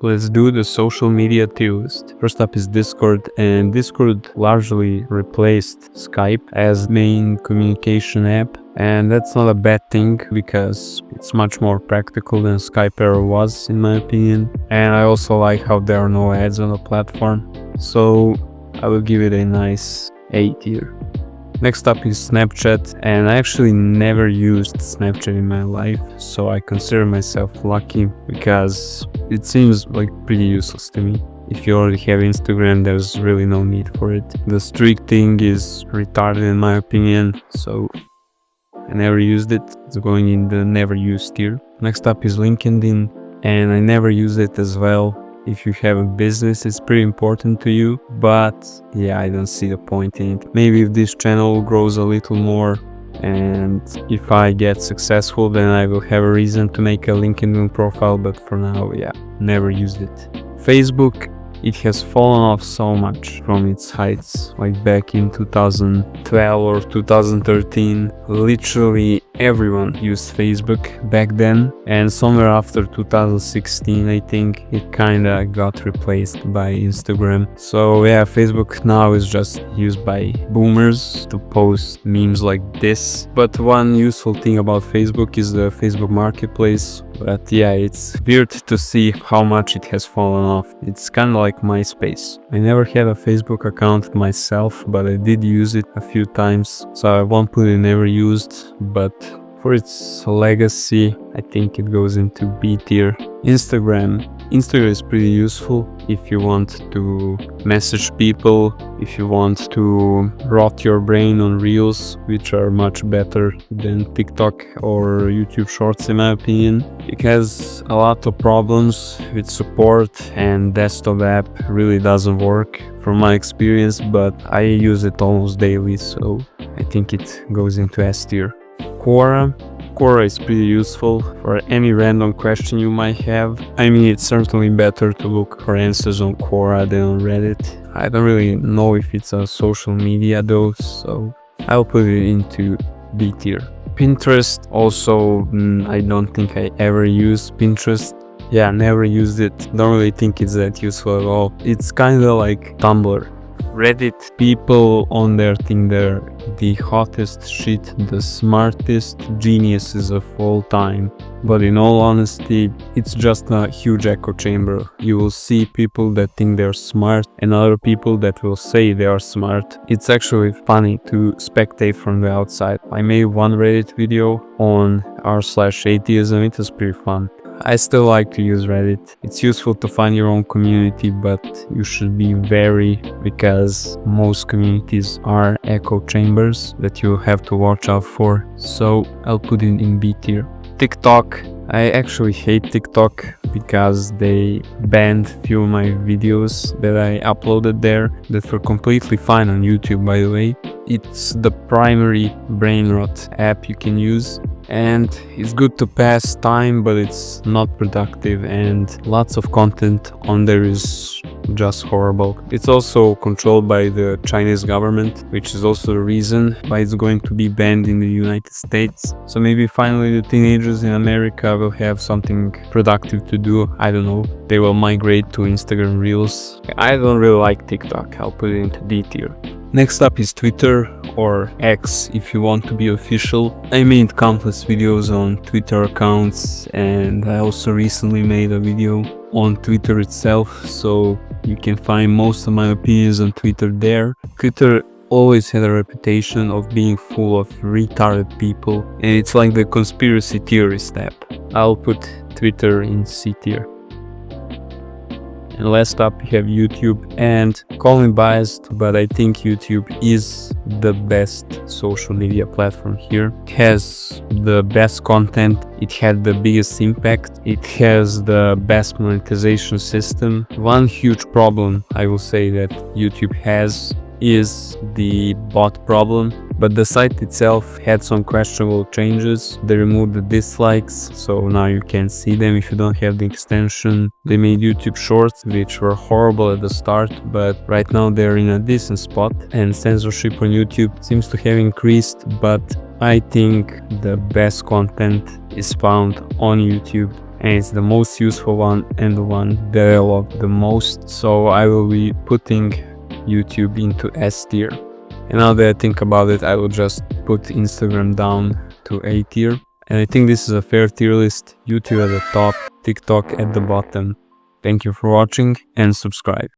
let's do the social media tier list. First up is Discord, and Discord largely replaced Skype as main communication app. And that's not a bad thing because it's much more practical than Skype ever was, in my opinion. And I also like how there are no ads on the platform. So I will give it a nice A tier. Next up is Snapchat, and I actually never used Snapchat in my life, so I consider myself lucky because it seems like pretty useless to me. If you already have Instagram, there's really no need for it. The streak thing is retarded in my opinion, so I never used it. It's going in the never used tier. Next up is LinkedIn, and I never use it as well. If you have a business, it's pretty important to you, but yeah, I don't see the point in it. Maybe if this channel grows a little more and if I get successful, then I will have a reason to make a LinkedIn profile, but for now, yeah, never used it. Facebook, it has fallen off so much from its heights, like back in 2012 or 2013. Literally everyone used Facebook back then, and somewhere after 2016 I think it kinda got replaced by Instagram. So yeah, Facebook now is just used by boomers to post memes like this. But one useful thing about Facebook is the Facebook Marketplace. But yeah, it's weird to see how much it has fallen off. It's kind of like MySpace. I never had a Facebook account myself, but I did use it a few times, so I won't put it never used, but for its legacy, I think it goes into B tier. Instagram is pretty useful if you want to message people, if you want to rot your brain on Reels, which are much better than TikTok or YouTube Shorts in my opinion. It has a lot of problems with support, and desktop app really doesn't work from my experience, but I use it almost daily, so I think it goes into S tier. Quora is pretty useful for any random question you might have. I mean, it's certainly better to look for answers on Quora than on Reddit. I don't really know if it's a social media though, so I'll put it into B tier. Pinterest also, I don't think I ever used Pinterest. Yeah, never used it. Don't really think it's that useful at all. It's kind of like Tumblr. Reddit, people on there think they're the hottest shit, the smartest geniuses of all time. But in all honesty, it's just a huge echo chamber. You will see people that think they're smart and other people that will say they are smart. It's actually funny to spectate from the outside. I made one Reddit video on r/atheism. It was pretty fun. I still like to use Reddit. It's useful to find your own community, but you should be wary because most communities are echo chambers that you have to watch out for. So I'll put it in B tier. TikTok. I actually hate TikTok because they banned few of my videos that I uploaded there that were completely fine on YouTube, by the way. It's the primary brain rot app you can use, and it's good to pass time, but it's not productive, and lots of content on there is just horrible. It's also controlled by the Chinese government, which is also the reason why it's going to be banned in the United States. So maybe finally the teenagers in America will have something productive to do. I don't know. They will migrate to Instagram Reels. I don't really like TikTok. I'll put it into D tier. Next up is Twitter, or X if you want to be official. I made countless videos on Twitter accounts, and I also recently made a video on Twitter itself, so you can find most of my opinions on Twitter there. Twitter always had a reputation of being full of retarded people, and it's like the conspiracy theorist app. I'll put Twitter in C tier. And last up, we have YouTube, and call me biased, but I think YouTube is the best social media platform here. It has the best content, it had the biggest impact, it has the best monetization system. One huge problem I will say that YouTube has is the bot problem, but the site itself had some questionable changes. They removed the dislikes, so now you can't see them if you don't have the extension. They made YouTube Shorts, which were horrible at the start, but right now they're in a decent spot, and censorship on YouTube seems to have increased, but I think the best content is found on YouTube, and it's the most useful one and the one that I love the most. So I will be putting YouTube into S tier. And now that I think about it, I will just put Instagram down to A tier. And I think this is a fair tier list. YouTube at the top, TikTok at the bottom. Thank you for watching and subscribe.